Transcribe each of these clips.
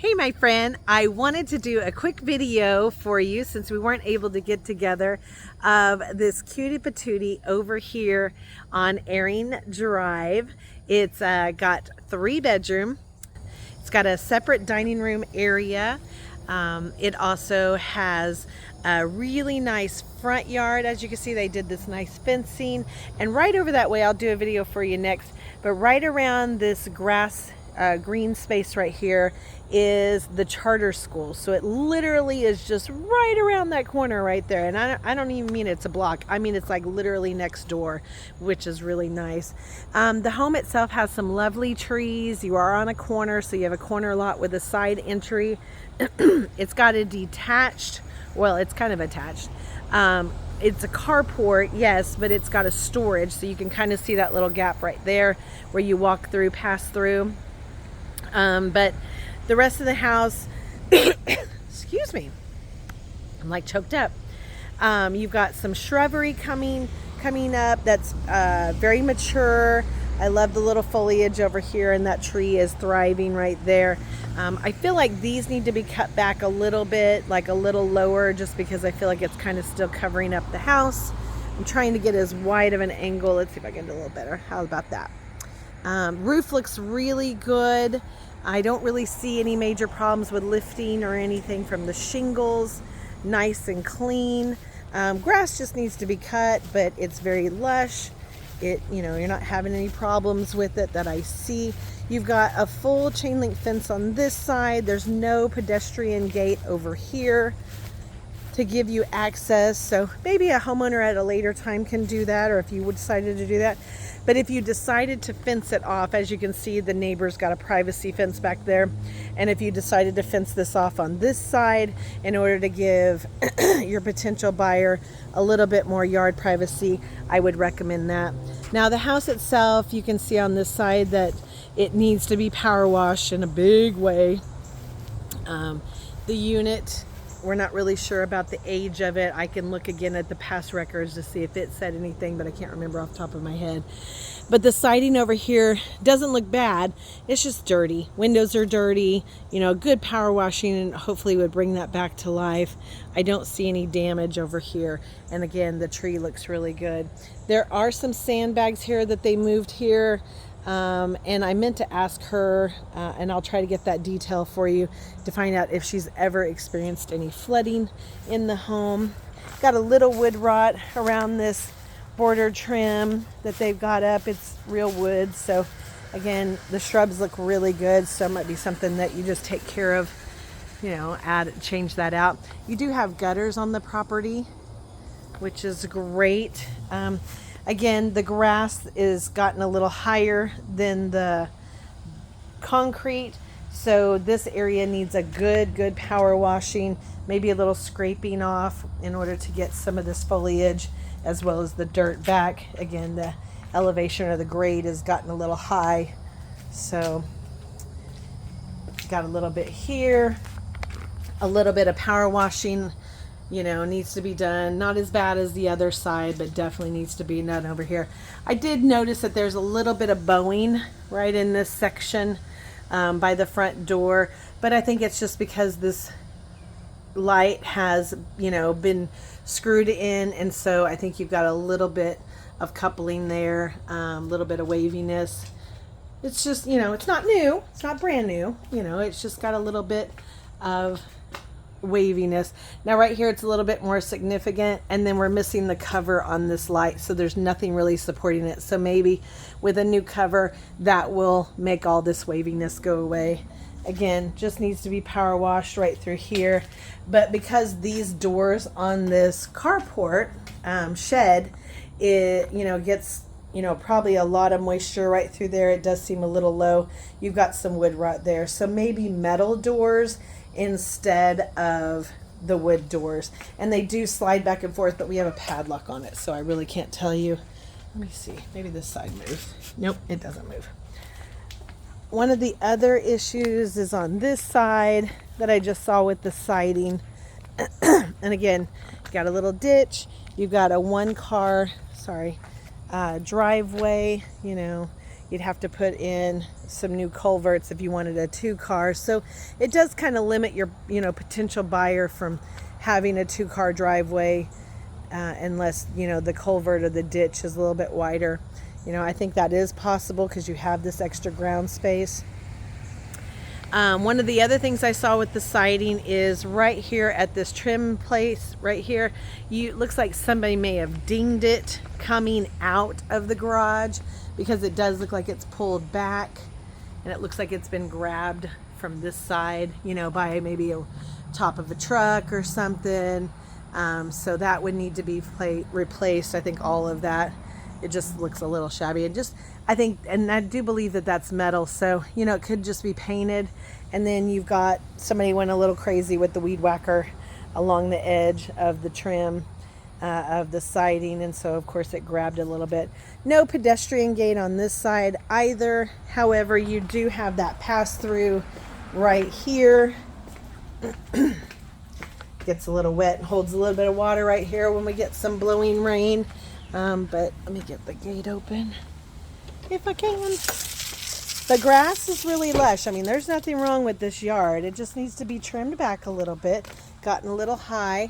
Hey my friend, I wanted to do a quick video for you since we weren't able to get together of this cutie patootie over here on Erin Drive. It's got 3 bedroom. It's got a separate dining room area. It also has a really nice front yard. As you can see, they did this nice fencing, and right over that way, I'll do a video for you next, but right around this grass green space right here is the charter school. So it literally is just right around that corner right there. And I don't even mean it's a block. I mean, it's like literally next door, which is really nice. The home itself has some lovely trees. You are on a corner, so you have a corner lot with a side entry. It's got a detached, well, it's kind of attached. It's a carport, yes, but it's got a storage, so you can kind of see that little gap right there where you walk through, pass through. But the rest of the house, excuse me, I'm like choked up. You've got some shrubbery coming up that's very mature. I love the little foliage over here, and that tree is thriving right there. I feel like these need to be cut back a little bit, like a little lower, just because I feel like it's kind of still covering up the house. I'm trying to get as wide of an angle. Let's see if I can do a little better. How about that? Roof looks really good. I don't really see any major problems with lifting or anything from the shingles. Nice and clean. Grass just needs to be cut, but it's very lush. You're not having any problems with it that I see. You've got a full chain link fence on this side. There's no pedestrian gate over here to give you access. So maybe a homeowner at a later time can do that, or if you decided to do that. But if you decided to fence it off, as you can see, the neighbor's got a privacy fence back there. And if you decided to fence this off on this side in order to give your potential buyer a little bit more yard privacy, I would recommend that. Now the house itself, you can see on this side that it needs to be power washed in a big way. The unit, we're not really sure about the age of it. I can look again at the past records to see if it said anything, but I can't remember off the top of my head. But the siding over here doesn't look bad. It's just dirty. Windows are dirty. Good power washing and hopefully would bring that back to life. I don't see any damage over here. And again, the tree looks really good. There are some sandbags here that they moved here. And I meant to ask her, and I'll try to get that detail for you to find out if she's ever experienced any flooding in the home. Got a little wood rot around this border trim that they've got up. It's real wood, so again, the shrubs look really good, so it might be something that you just take care of, change that out. You do have gutters on the property, which is great. Again, the grass is gotten a little higher than the concrete, so this area needs a good power washing, maybe a little scraping off in order to get some of this foliage as well as the dirt back. Again, the elevation or the grade has gotten a little high, so got a little bit here, a little bit of power washing needs to be done. Not as bad as the other side, but definitely needs to be done over here. I did notice that there's a little bit of bowing right in this section by the front door, but I think it's just because this light has, been screwed in, and so I think you've got a little bit of coupling there, a little bit of waviness. It's just, it's not new. It's not brand new. It's just got a little bit of waviness. Now right here it's a little bit more significant, and then we're missing the cover on this light, so there's nothing really supporting it. So maybe with a new cover that will make all this waviness go away. Again, just needs to be power washed right through here. But because these doors on this carport shed, it gets probably a lot of moisture right through there. It does seem a little low. You've got some wood rot there, so maybe metal doors instead of the wood doors. And they do slide back and forth, but we have a padlock on it, so I really can't tell you. Let me see, maybe this side moves. Nope, it doesn't move. One of the other issues is on this side that I just saw with the siding. And again, you got a little ditch, you've got a one car driveway, You'd have to put in some new culverts if you wanted a 2-car. So it does kind of limit your, potential buyer from having a 2-car driveway unless, the culvert or the ditch is a little bit wider. I think that is possible because you have this extra ground space. One of the other things I saw with the siding is right here at this trim place right here, looks like somebody may have dinged it coming out of the garage, because it does look like it's pulled back, and it looks like it's been grabbed from this side, by maybe a top of a truck or something. So that would need to be replaced. I think all of that, it just looks a little shabby. And I do believe that that's metal, so it could just be painted. And then you've got somebody went a little crazy with the weed whacker along the edge of the trim of the siding, and so of course it grabbed a little bit. No pedestrian gate on this side either. However, you do have that pass through right here. Gets a little wet and holds a little bit of water right here when we get some blowing rain. But let me get the gate open if I can. The grass is really lush. I mean, there's nothing wrong with this yard. It just needs to be trimmed back a little bit. Gotten a little high.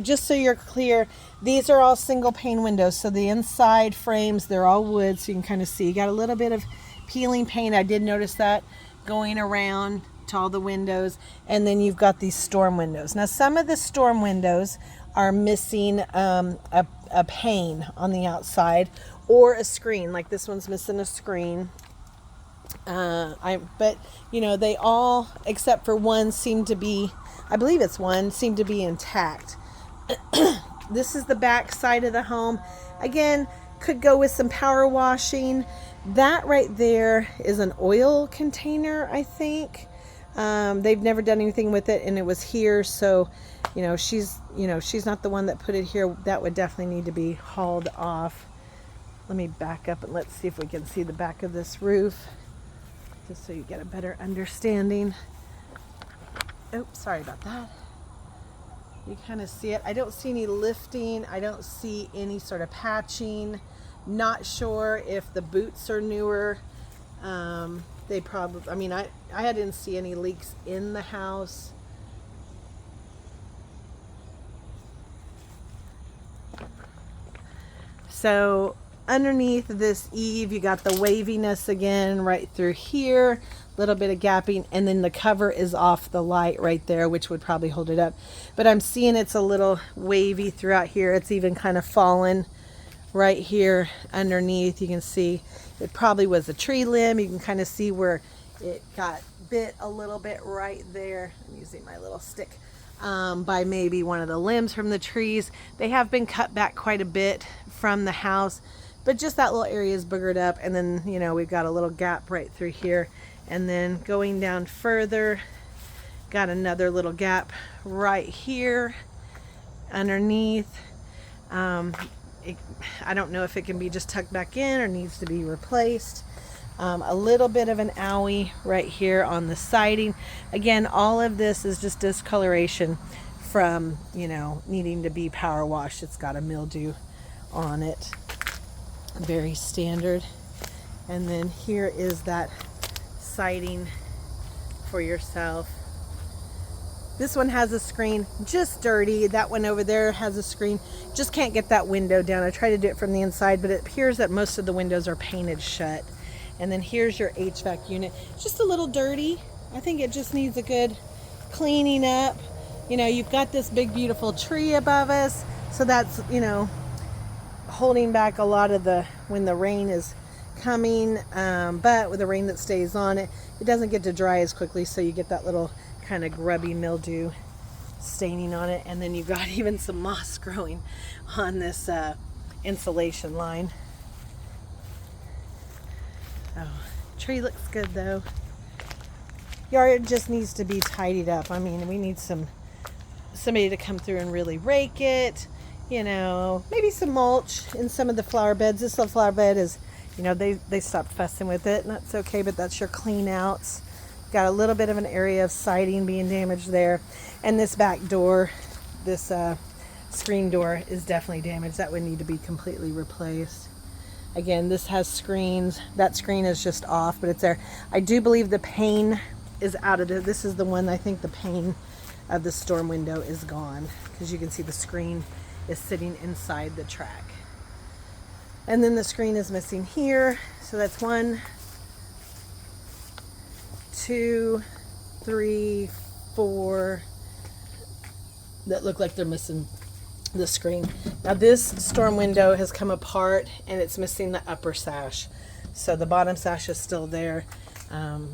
Just so you're clear, these are all single pane windows. So the inside frames, they're all wood, so you can kind of see. You got a little bit of peeling paint. I did notice that going around to all the windows. And then you've got these storm windows. Now, some of the storm windows are missing a pane on the outside or a screen. Like this one's missing a screen. But they all, except for one, seem to be, I believe it's one, seem to be intact. This is the back side of the home. Again, could go with some power washing. That right there is an oil container, I think. They've never done anything with it, and it was here, so she's not the one that put it here. That would definitely need to be hauled off. Let me back up and let's see if we can see the back of this roof, just so you get a better understanding. Oops, sorry about that. You kind of see it. I don't see any lifting. I don't see any sort of patching. Not sure if the boots are newer. They probably, I didn't see any leaks in the house. So underneath this eave, you got the waviness again right through here, a little bit of gapping, and then the cover is off the light right there, which would probably hold it up. But I'm seeing it's a little wavy throughout here. It's even kind of fallen right here underneath. You can see it probably was a tree limb. You can kind of see where it got bit a little bit right there. I'm using my little stick by maybe one of the limbs from the trees. They have been cut back quite a bit from the house, but just that little area is boogered up. And then, we've got a little gap right through here. And then going down further, got another little gap right here underneath. I don't know if it can be just tucked back in or needs to be replaced. A little bit of an owie right here on the siding. Again, all of this is just discoloration from, needing to be power washed. It's got a mildew on it. Very standard. And then here is that siding for yourself. This one has a screen, just dirty. That one over there has a screen. Just can't get that window down. I tried to do it from the inside, but it appears that most of the windows are painted shut. And then here's your HVAC unit. It's just a little dirty. I think it just needs a good cleaning up. You've got this big, beautiful tree above us. So that's, holding back a lot of when the rain is coming. But with the rain that stays on it, it doesn't get to dry as quickly. So you get that little kind of grubby mildew staining on it. And then you've got even some moss growing on this insulation line. Oh, tree looks good though. Yard just needs to be tidied up. We need somebody to come through and really rake it. Maybe some mulch in some of the flower beds. This little flower bed is, they stopped fussing with it, and that's okay, but that's your clean outs. Got a little bit of an area of siding being damaged there. And this back door, this screen door is definitely damaged. That would need to be completely replaced. Again, this has screens. That screen is just off, but it's there. I do believe the pane is out of it. This is the one, I think the pane of the storm window is gone, because you can see the screen is sitting inside the track. And then the screen is missing here. So that's 1, 2, 3, 4 that look like they're missing the screen. Now this storm window has come apart and it's missing the upper sash. So the bottom sash is still there.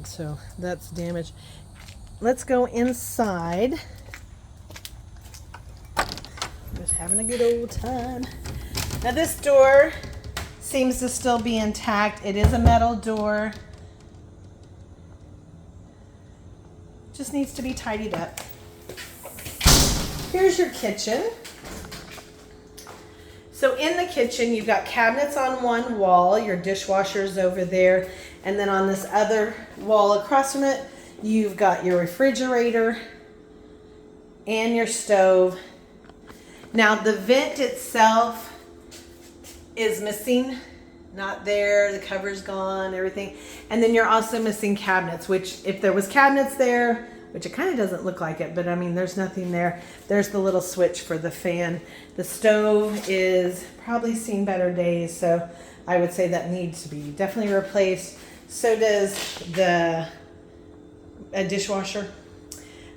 So that's damaged. Let's go inside. Just having a good old time. Now this door seems to still be intact. It is a metal door. Just needs to be tidied up. Here's your kitchen. So in the kitchen, you've got cabinets on one wall, your dishwasher's over there, and then on this other wall across from it, you've got your refrigerator and your stove. Now the vent itself is missing, not there, the cover's gone, everything. And then you're also missing cabinets, which if there was cabinets there, which it kind of doesn't look like it, but I mean, there's nothing there. There's the little switch for the fan. The stove is probably seen better days, so I would say that needs to be definitely replaced. So does the dishwasher.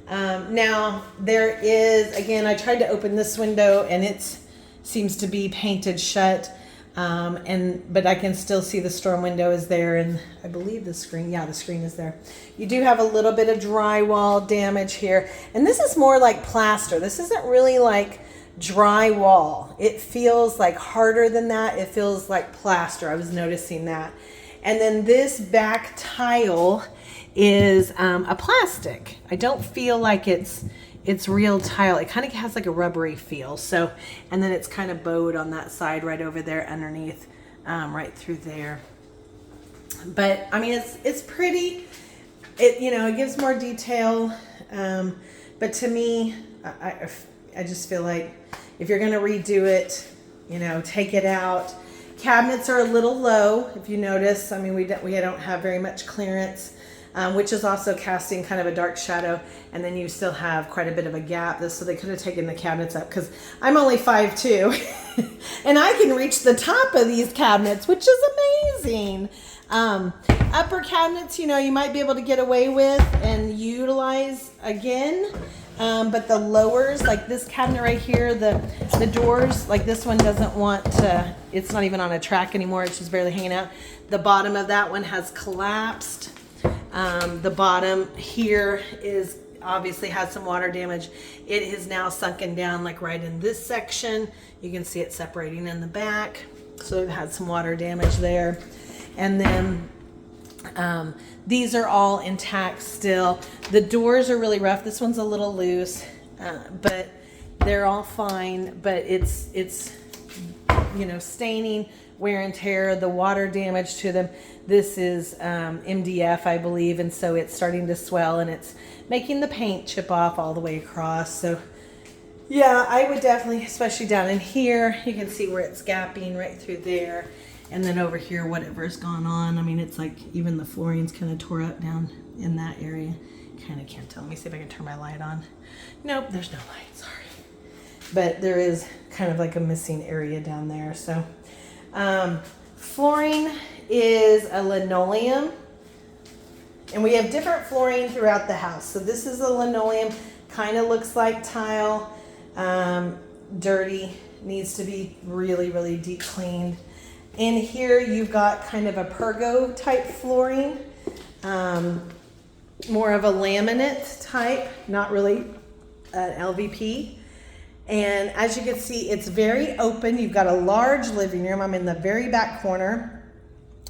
Now there is, again, I tried to open this window and it seems to be painted shut. But I can still see the storm window is there, and I believe the screen, yeah, the screen is there. You do have a little bit of drywall damage here, and this is more like plaster. This isn't really like drywall. It feels like harder than that. It feels like plaster. I was noticing that. And then this back tile is a plastic. I don't feel like it's real tile. It kind of has like a rubbery feel. So, and then it's kind of bowed on that side right over there underneath, right through there. But I mean, it's pretty. It, you know, it gives more detail. But to me, I just feel like if you're going to redo it, you know, take it out. Cabinets are a little low, if you notice. I mean, we don't have very much clearance. Which is also casting kind of a dark shadow, and then you still have quite a bit of a gap. So they could have taken the cabinets up, because I'm only 5'2", and I can reach the top of these cabinets, which is amazing. Upper cabinets, you know, you might be able to get away with and utilize again, but the lowers, like this cabinet right here, the doors, like this one doesn't want to, it's not even on a track anymore, it's just barely hanging out. The bottom of that one has collapsed. The bottom here is obviously has some water damage. It is now sunken down like right in this section. You can see it separating in the back. So it had some water damage there. And then these are all intact still. The doors are really rough. This one's a little loose, but they're all fine. But it's you know, staining, wear and tear, the water damage to them. This is MDF, I believe, and so it's starting to swell and it's making the paint chip off all the way across. So yeah, I would definitely, especially down in here, you can see where it's gapping right through there. And then over here, whatever's gone on, I mean, it's like even the flooring's kind of tore up down in that area. Kind of can't tell. Let me see if I can turn my light on. Nope, there's no light, sorry. But there is kind of like a missing area down there. So flooring is a linoleum, and we have different flooring throughout the house. So this is a linoleum, kind of looks like tile, dirty, needs to be really, really deep cleaned. In here you've got kind of a pergo type flooring, more of a laminate type, not really an LVP. And as you can see, it's very open. You've got a large living room. I'm in the very back corner.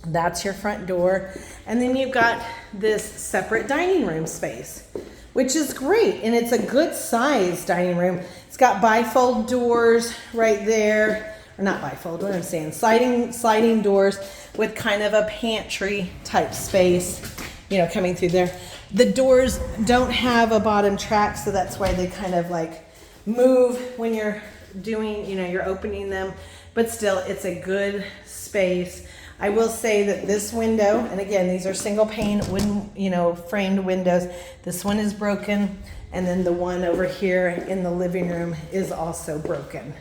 That's your front door. And then you've got this separate dining room space, which is great. And it's a good size dining room. It's got bifold doors right there. Or not bifold, what I'm saying, sliding doors with kind of a pantry type space, you know, coming through there. The doors don't have a bottom track, so that's why they kind of like move when you're doing, you know, you're opening them. but still it's a good space. I will say that this window, and again, these are single pane wooden, framed windows. This one is broken, and then the one over here in the living room is also broken.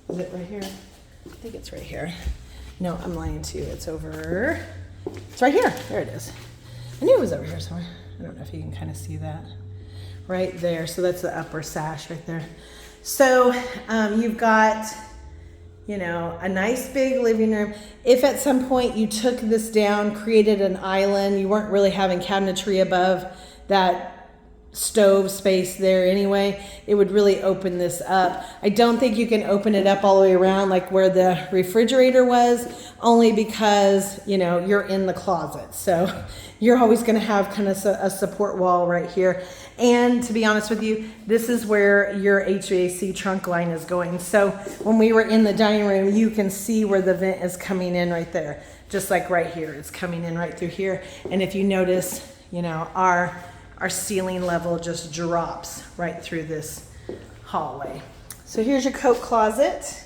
Is it right here? I think it's right here. No, I'm lying to you. It's right here. There it is. I knew it was over here somewhere. I don't know if you can kind of see that. Right there. So that's the upper sash right there. So you've got, a nice big living room. If at some point you took this down, created an island, you weren't really having cabinetry above that stove space there anyway, it would really open this up. I don't think you can open it up all the way around like where the refrigerator was, only because you're in the closet, so you're always going to have kind of a support wall right here. And to be honest with you, this is where your HVAC trunk line is going. So when we were in the dining room, you can see where the vent is coming in right there, just like right here. It's coming in right through here. And if you notice, our ceiling level just drops right through this hallway. So here's your coat closet.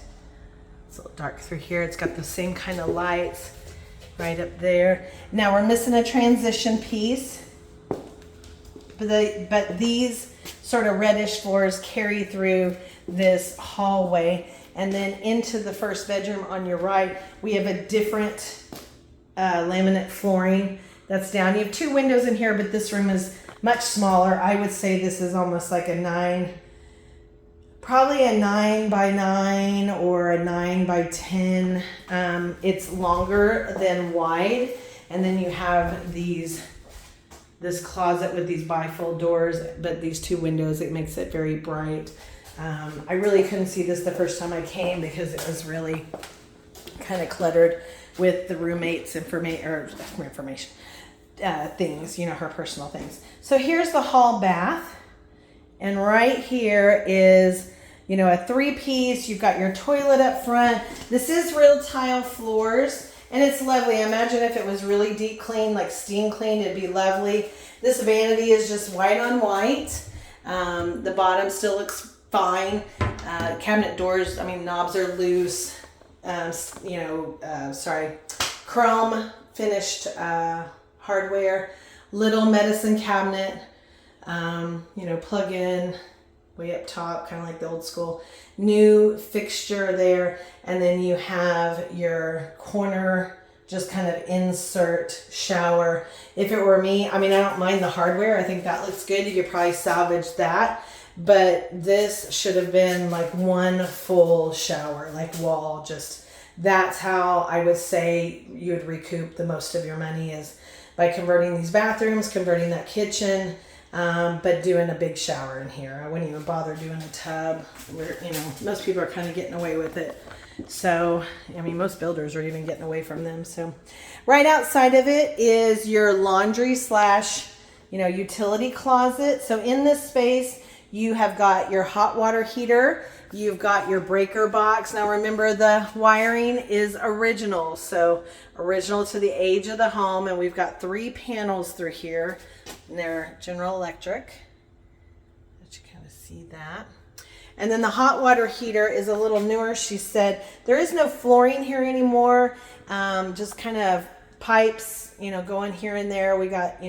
It's a little dark through here. It's got the same kind of lights right up there. Now we're missing a transition piece, but these sort of reddish floors carry through this hallway, and then into the first bedroom on your right, we have a different laminate flooring that's down. You have two windows in here, but this room is much smaller. I would say this is almost like probably a 9 by 9 or a 9 by 10. It's longer than wide. And then you have this closet with these bifold doors, but these two windows, it makes it very bright. I really couldn't see this the first time I came because it was really kind of cluttered with the roommate's information. Things, her personal things. So here's the hall bath, and right here is, a 3-piece. You've got your toilet up front. This is real tile floors, and it's lovely. Imagine if it was really deep clean, like steam cleaned, it'd be lovely. This vanity is just white on white. The bottom still looks fine. Cabinet doors, knobs are loose. Chrome finished hardware, little medicine cabinet, plug in way up top, kind of like the old school. New fixture there, and then you have your corner, just kind of insert shower. If it were me, I don't mind the hardware. I think that looks good. You could probably salvage that, but this should have been like one full shower, like wall. Just that's how I would say you would recoup the most of your money, is by converting these bathrooms, converting that kitchen, but doing a big shower in here. I wouldn't even bother doing a tub where, most people are kind of getting away with it. So, most builders are even getting away from them. So right outside of it is your laundry / utility closet. So in this space, you have got your hot water heater. You've got your breaker box. Now remember, the wiring is original, so original to the age of the home, and we've got 3 panels through here, and they're General Electric. Let you kind of see that. And then the hot water heater is a little newer. She said there is no flooring here anymore, just kind of pipes, going here and there. We got,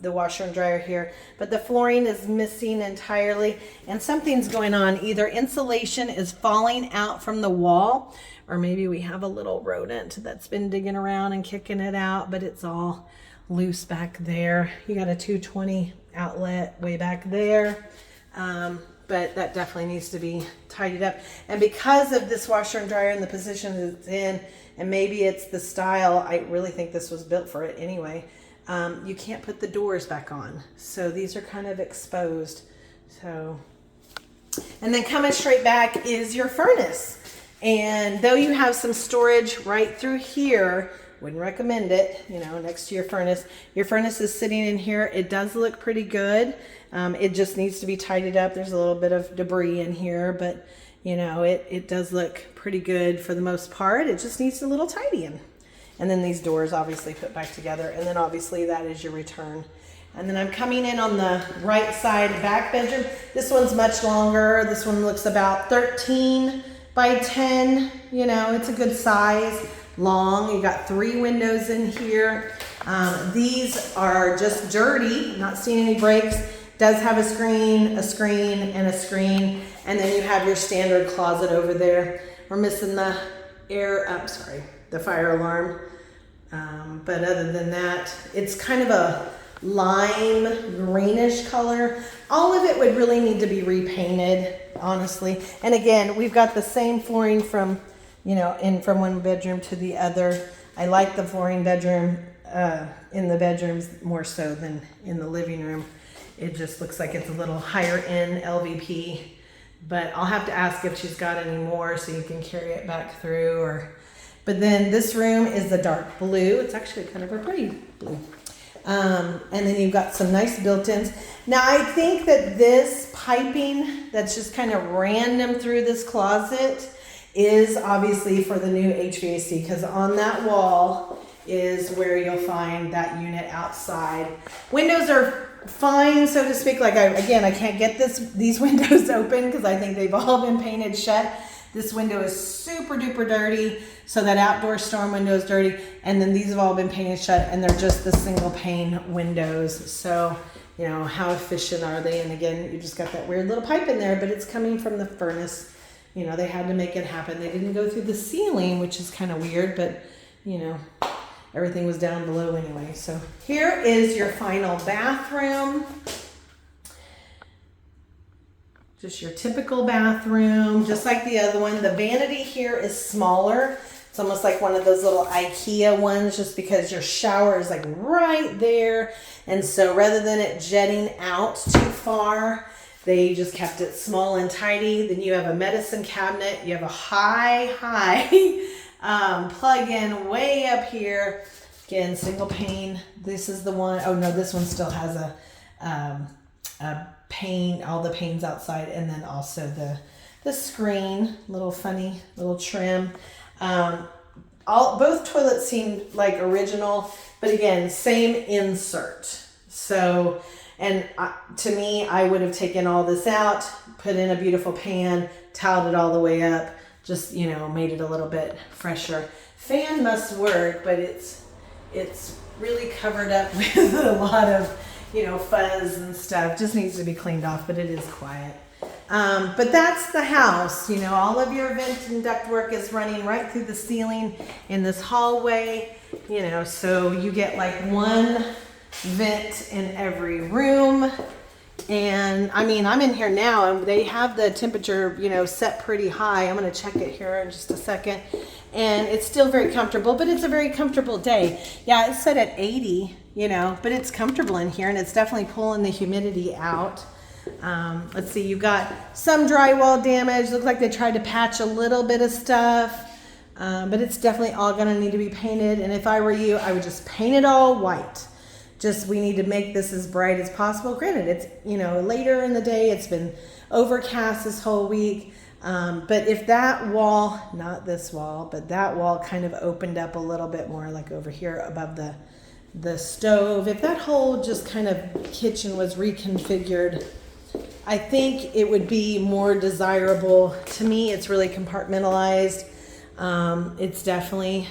the washer and dryer here, but the flooring is missing entirely, and something's going on. Either insulation is falling out from the wall, or maybe we have a little rodent that's been digging around and kicking it out, but it's all loose back there. You got a 220 outlet way back there, but that definitely needs to be tidied up. And because of this washer and dryer and the position it's in, and maybe it's the style, I really think this was built for it anyway, you can't put the doors back on. So these are kind of exposed. So, and then coming straight back is your furnace. And though you have some storage right through here, wouldn't recommend it, next to your furnace. Your furnace is sitting in here. It does look pretty good. It just needs to be tidied up. There's a little bit of debris in here, but it does look pretty good for the most part. It just needs a little tidying. And then these doors obviously put back together. And then obviously that is your return. And then I'm coming in on the right side back bedroom. This one's much longer. This one looks about 13 by 10, you know, it's a good size, long. You got 3 windows in here. These are just dirty, not seeing any breaks. Does have a screen, a screen, and a screen. And then you have your standard closet over there. We're missing the the fire alarm. But other than that, it's kind of a lime greenish color. All of it would really need to be repainted, honestly. And again, we've got the same flooring from, you know, from one bedroom to the other. I like the flooring bedroom in the bedrooms more so than in the living room. It just looks like it's a little higher end LVP, but I'll have to ask if she's got any more so you can carry it back through. But then this room is the dark blue. It's actually kind of a pretty blue. And then you've got some nice built-ins. Now I think that this piping that's just kind of random through this closet is obviously for the new HVAC, because on that wall is where you'll find that unit outside. Windows are fine, so to speak. Like I can't get these windows open because I think they've all been painted shut. This window is super duper dirty, so that outdoor storm window is dirty, and then these have all been painted shut, and they're just the single pane windows. So, you know, how efficient are they? And again, you just got that weird little pipe in there, but it's coming from the furnace. You know, they had to make it happen. They didn't go through the ceiling, which is kind of weird, but, you know, everything was down below anyway. So here is your final bathroom. Just your typical bathroom, just like the other one. The vanity here is smaller. It's almost like one of those little IKEA ones, just because your shower is like right there. And so rather than it jetting out too far, they just kept it small and tidy. Then you have a medicine cabinet. You have a high plug-in way up here. Again, single pane. This is the one. Oh no, this one still has a pane, all the panes outside, and then also the screen, little funny little trim. Both toilets seem like original, but again, same insert. So, and to me, I would have taken all this out, put in a beautiful pan, tiled it all the way up, just, you know, made it a little bit fresher. Fan must work, but it's really covered up with a lot of, you know, fuzz and stuff. Just needs to be cleaned off, but it is quiet. But that's the house. You know, all of your vent and duct work is running right through the ceiling in this hallway, you know, so you get like one vent in every room. And I mean, I'm in here now and they have the temperature, you know, set pretty high. I'm going to check it here in just a second. And it's still very comfortable, but it's a very comfortable day. Yeah, it's set at 80, you know, but it's comfortable in here and it's definitely pulling the humidity out. Let's see, you've got some drywall damage. Looks like they tried to patch a little bit of stuff, but it's definitely all gonna need to be painted. And if I were you, I would just paint it all white. Just, we need to make this as bright as possible. Granted, it's, you know, later in the day, it's been overcast this whole week. But if that wall, not this wall, but that wall kind of opened up a little bit more, like over here above the stove, if that whole just kind of kitchen was reconfigured, I think it would be more desirable. To me, it's really compartmentalized. It's definitely,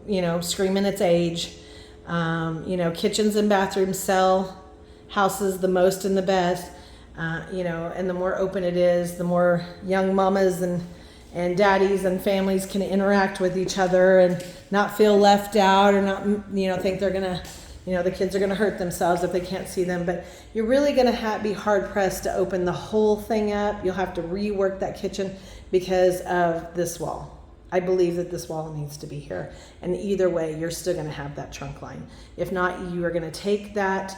you know, screaming its age. You know, kitchens and bathrooms sell houses the most and the best. You know, and the more open it is, the more young mamas and daddies and families can interact with each other and not feel left out or not, you know, think they're gonna, you know, the kids are gonna hurt themselves if they can't see them. But you're really gonna be hard pressed to open the whole thing up. You'll have to rework that kitchen because of this wall. I believe that this wall needs to be here. And either way, you're still gonna have that trunk line. If not, you are gonna take that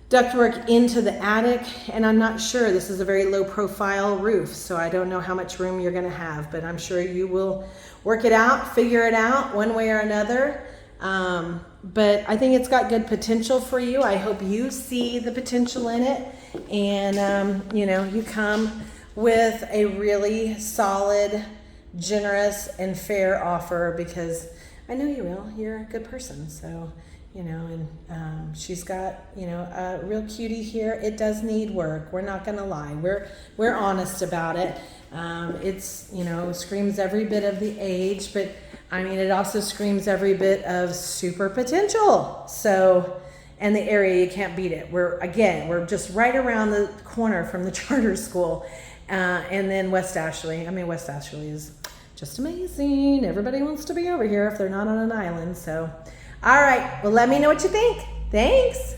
ductwork into the attic, and I'm not sure, this is a very low profile roof, so I don't know how much room you're gonna have, but I'm sure you will work it out, figure it out one way or another. But I think it's got good potential for you. I hope you see the potential in it, and you know, you come with a really solid, generous, and fair offer, because I know you will. You're a good person, so you know, and she's got, you know, a real cutie here. It does need work. We're not gonna lie. We're honest about it. It's, you know, screams every bit of the age, but I mean, it also screams every bit of super potential. So, and the area, you can't beat it. We're just right around the corner from the charter school. And then West Ashley. I mean, West Ashley is just amazing. Everybody wants to be over here if they're not on an island. So, all right. Well, let me know what you think. Thanks.